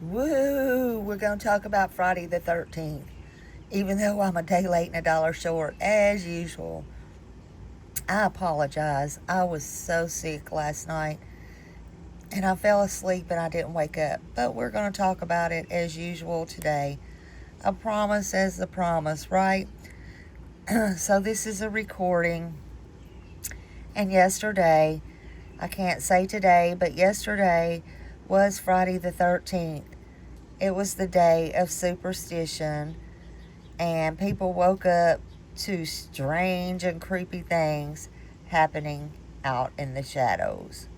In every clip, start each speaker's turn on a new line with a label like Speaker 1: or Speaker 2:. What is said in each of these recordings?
Speaker 1: Woo! We're going to talk about Friday the 13th. Even though I'm a day late and a dollar short, as usual. I apologize. I was so sick last night and I fell asleep and I didn't wake up. But we're going to talk about it as usual today. A promise as the promise, right? So this is a recording. And yesterday, I can't say today, but yesterday was Friday the 13th. It was the day of superstition, and people woke up to strange and creepy things happening out in the shadows.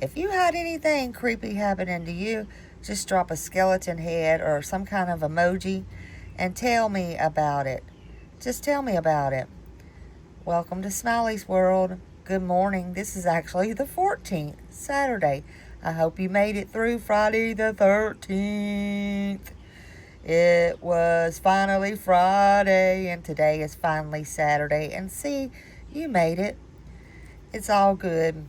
Speaker 1: If you had anything creepy happening to you, just drop a skeleton head or some kind of emoji and tell me about it. Just tell me about it. Welcome to Smiley's World. Good morning. This is actually the 14th, Saturday. I hope you made it through Friday the 13th. It was finally Friday, and today is finally Saturday. And see, you made it. It's all good.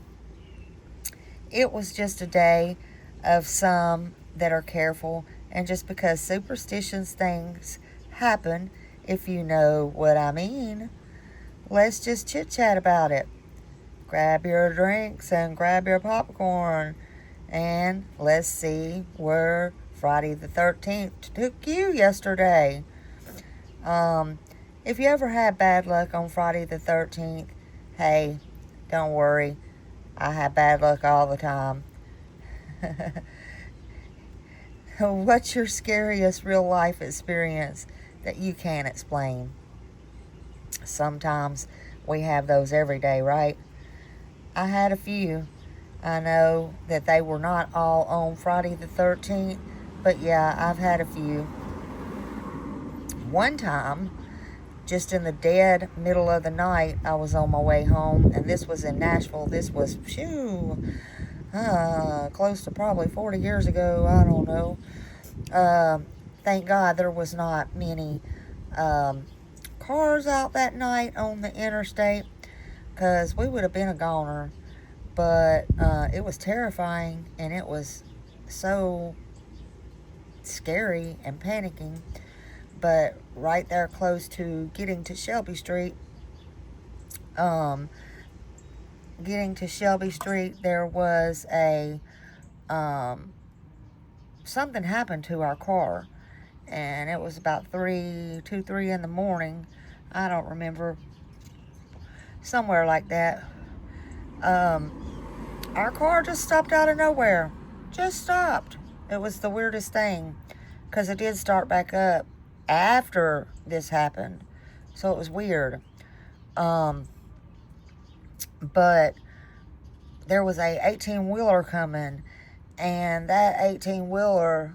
Speaker 1: It was just a day of some that are careful, and just because superstitious things happen, if you know what I mean, let's just chit chat about it. Grab your drinks and grab your popcorn, and let's see where Friday the 13th took you yesterday. If you ever had bad luck on Friday the 13th, hey, don't worry. I have bad luck all the time. What's your scariest real life experience that you can't explain? Sometimes we have those every day, right? I had a few. I know that they were not all on Friday the 13th, but yeah, I've had a few. One time, just in the dead middle of the night, I was on my way home, and this was in Nashville. This was, close to probably 40 years ago. I don't know. Thank God there was not many cars out that night on the interstate, because we would have been a goner. But it was terrifying, and it was so scary and panicking. But right there close to getting to Shelby Street, um, there was a something happened to our car, and it was about 3 in the morning. I don't remember, somewhere like that. Our car just stopped out of nowhere. Just stopped. It was the weirdest thing, because it did start back up after this happened. So it was weird. But there was a 18-wheeler coming, and that 18-wheeler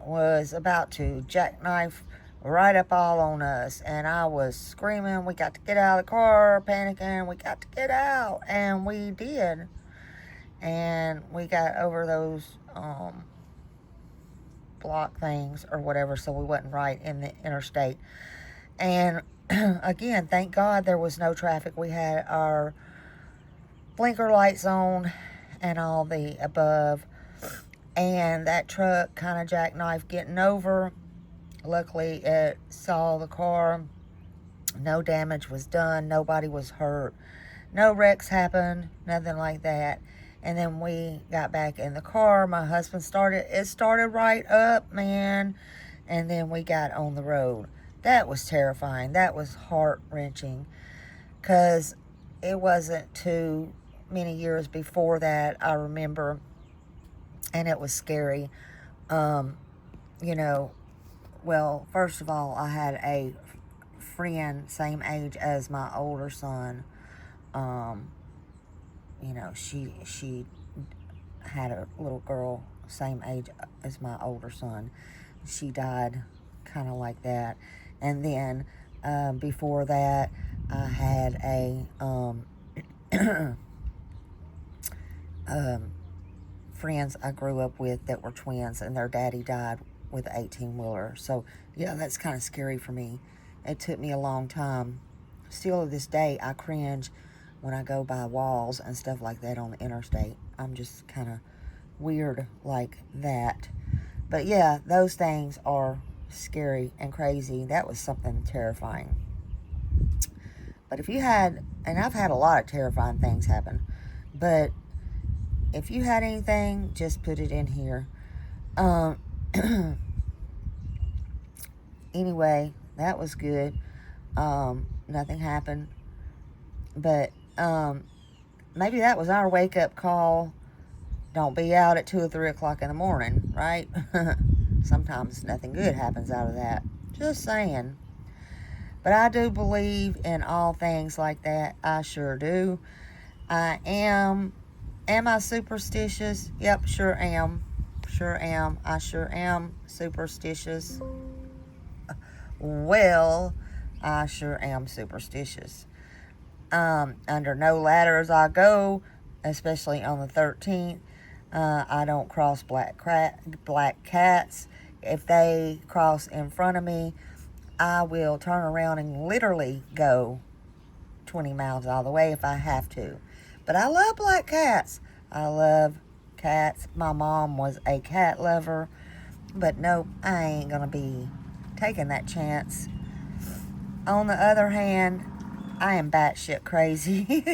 Speaker 1: was about to jackknife right up all on us, and I was screaming, we got to get out of the car, panicking, we got to get out, and we did. And we got over those block things or whatever, so we wasn't right in the interstate. And again, thank God there was no traffic. We had our blinker lights on and all the above, and that truck kind of jackknifed getting over. Luckily, it saw the car. No damage was done. Nobody was hurt. No wrecks happened. Nothing like that. And then we got back in the car. My husband started right up, man. And then we got on the road. That was terrifying. That was heart-wrenching, because it wasn't too many years before that, I remember, and it was scary. You know, well, first of all, I had a friend same age as my older son. She had a little girl same age as my older son. She died kind of like that. And then before that, I had a friends I grew up with that were twins, and their daddy died with an 18-wheeler. So yeah, that's kind of scary for me. It took me a long time. Still to this day, I cringe when I go by walls and stuff like that on the interstate. I'm just kind of weird like that. But yeah, those things are scary and crazy. That was something terrifying. But if you had, and I've had a lot of terrifying things happen, but if you had anything, just put it in here. Um, anyway, that was good. Nothing happened. But maybe that was our wake up call. Don't be out at 2 or 3 o'clock in the morning, right? Sometimes nothing good happens out of that. Just saying. But I do believe in all things like that. I sure do. I am. Am I superstitious? Yep, sure am. Sure am. I sure am superstitious. Well, I sure am superstitious. Under no ladders I go, especially on the 13th. I don't cross black cats. If they cross in front of me, I will turn around and literally go 20 miles all the way if I have to. But I love black cats. I love cats. My mom was a cat lover. But nope, I ain't going to be taking that chance. On the other hand, I am batshit crazy.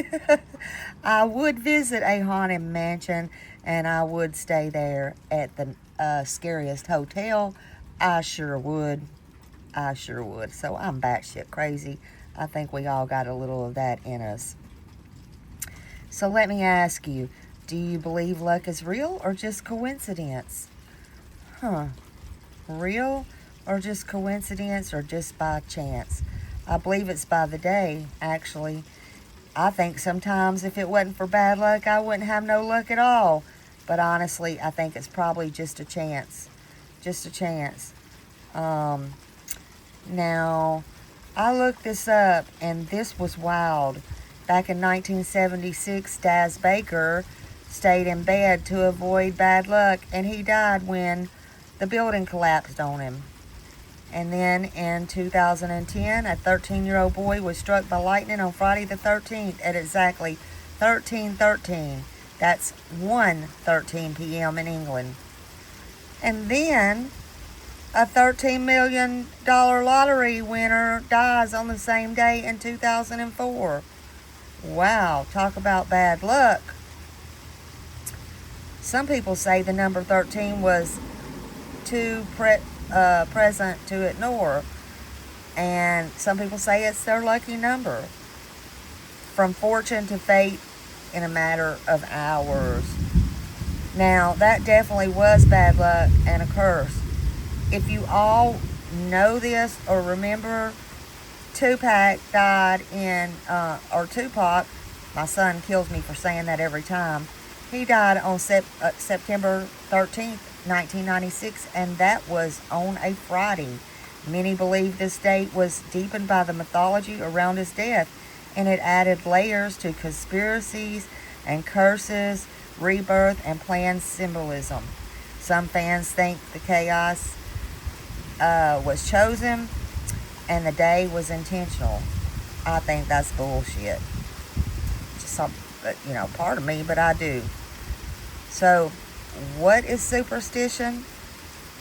Speaker 1: I would visit a haunted mansion and I would stay there at the scariest hotel. I sure would. I sure would. So I'm batshit crazy. I think we all got a little of that in us. So let me ask you, do you believe luck is real or just coincidence? Real or just coincidence or just by chance? I believe it's by the day, actually. I think sometimes if it wasn't for bad luck, I wouldn't have no luck at all. But honestly, I think it's probably just a chance. Just a chance. Now, I looked this up, and this was wild. Back in 1976, Daz Baker stayed in bed to avoid bad luck, and he died when the building collapsed on him. And then in 2010, a 13-year-old boy was struck by lightning on Friday the 13th at exactly 13:13. That's 1:13 p.m. in England. And then a $13 million lottery winner dies on the same day in 2004. Wow, talk about bad luck. Some people say the number 13 was too present to ignore. And some people say it's their lucky number. From fortune to fate in a matter of hours. Now, that definitely was bad luck and a curse. If you all know this or remember, Tupac died or Tupac, my son kills me for saying that every time. He died on September 13th, 1996, and that was on a Friday. Many believe this date was deepened by the mythology around his death, and it added layers to conspiracies and curses, rebirth, and planned symbolism. Some fans think the chaos was chosen and the day was intentional. I think that's bullshit. Just some, part of me, but I do. So, what is superstition?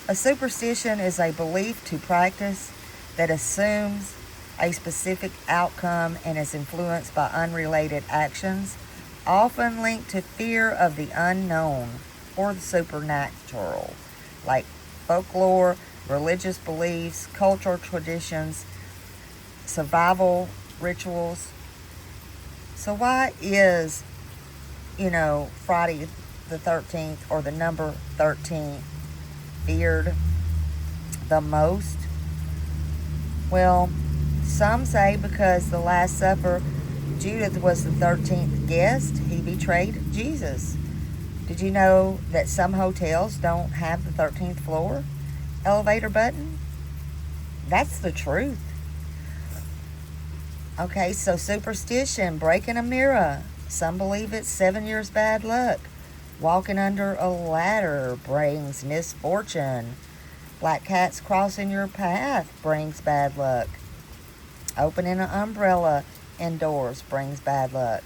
Speaker 1: A superstition is a belief to practice that assumes a specific outcome and is influenced by unrelated actions, often linked to fear of the unknown or the supernatural, like folklore, religious beliefs, cultural traditions, survival rituals. So why is, Friday the 13th or the number 13 feared the most? Well, some say because the Last Supper, Judas was the 13th guest. He betrayed Jesus. Did you know that some hotels don't have the 13th floor elevator button? That's the truth. Okay, so superstition, breaking a mirror. Some believe it's 7 years bad luck. Walking under a ladder brings misfortune. Black cats crossing your path brings bad luck. Opening an umbrella indoors brings bad luck.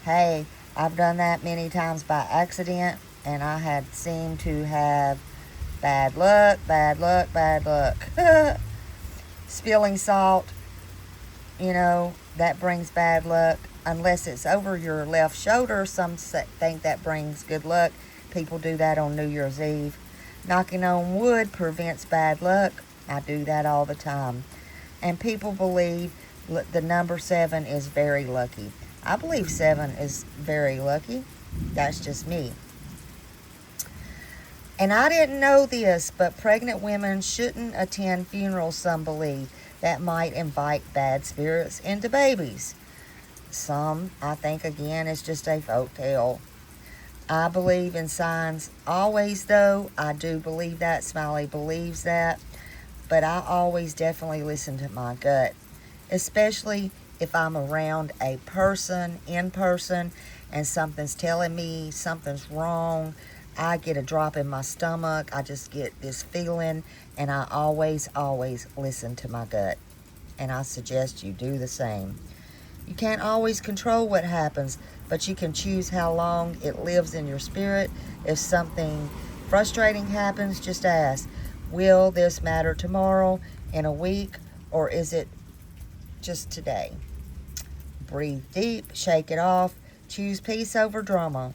Speaker 1: Hey, I've done that many times by accident, and I had seemed to have Bad luck, bad luck, bad luck. Spilling salt, that brings bad luck. Unless it's over your left shoulder, some think that brings good luck. People do that on New Year's Eve. Knocking on wood prevents bad luck. I do that all the time. And people believe the number 7 is very lucky. I believe 7 is very lucky. That's just me. And I didn't know this, but pregnant women shouldn't attend funerals, some believe. That might invite bad spirits into babies. Some, I think, again, is just a folktale. I believe in signs always, though. I do believe that. Smiley believes that. But I always definitely listen to my gut, especially if I'm around a person, in person, and something's telling me something's wrong. I get a drop in my stomach. I just get this feeling, and I always listen to my gut. And I suggest you do the same. You can't always control what happens, but you can choose how long it lives in your spirit. If something frustrating happens, just ask, will this matter tomorrow, in a week, or is it just today? Breathe deep, shake it off, choose peace over drama.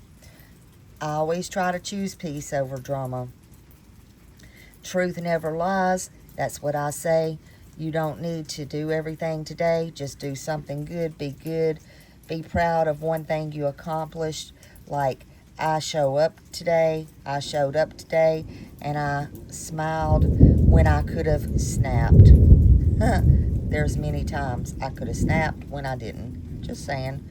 Speaker 1: I always try to choose peace over drama. Truth never lies. That's what I say. You don't need to do everything today. Just do something good. Be good. Be proud of one thing you accomplished. Like, I showed up today, and I smiled when I could have snapped. There's many times I could have snapped when I didn't. Just saying.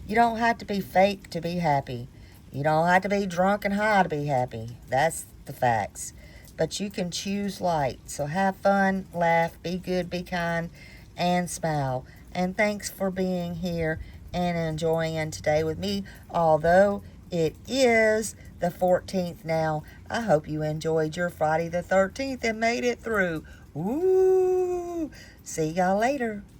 Speaker 1: You don't have to be fake to be happy. You don't have to be drunk and high to be happy. That's the facts. But you can choose light. So have fun, laugh, be good, be kind, and smile. And thanks for being here and enjoying today with me. Although it is the 14th now, I hope you enjoyed your Friday the 13th and made it through. Ooh! See y'all later.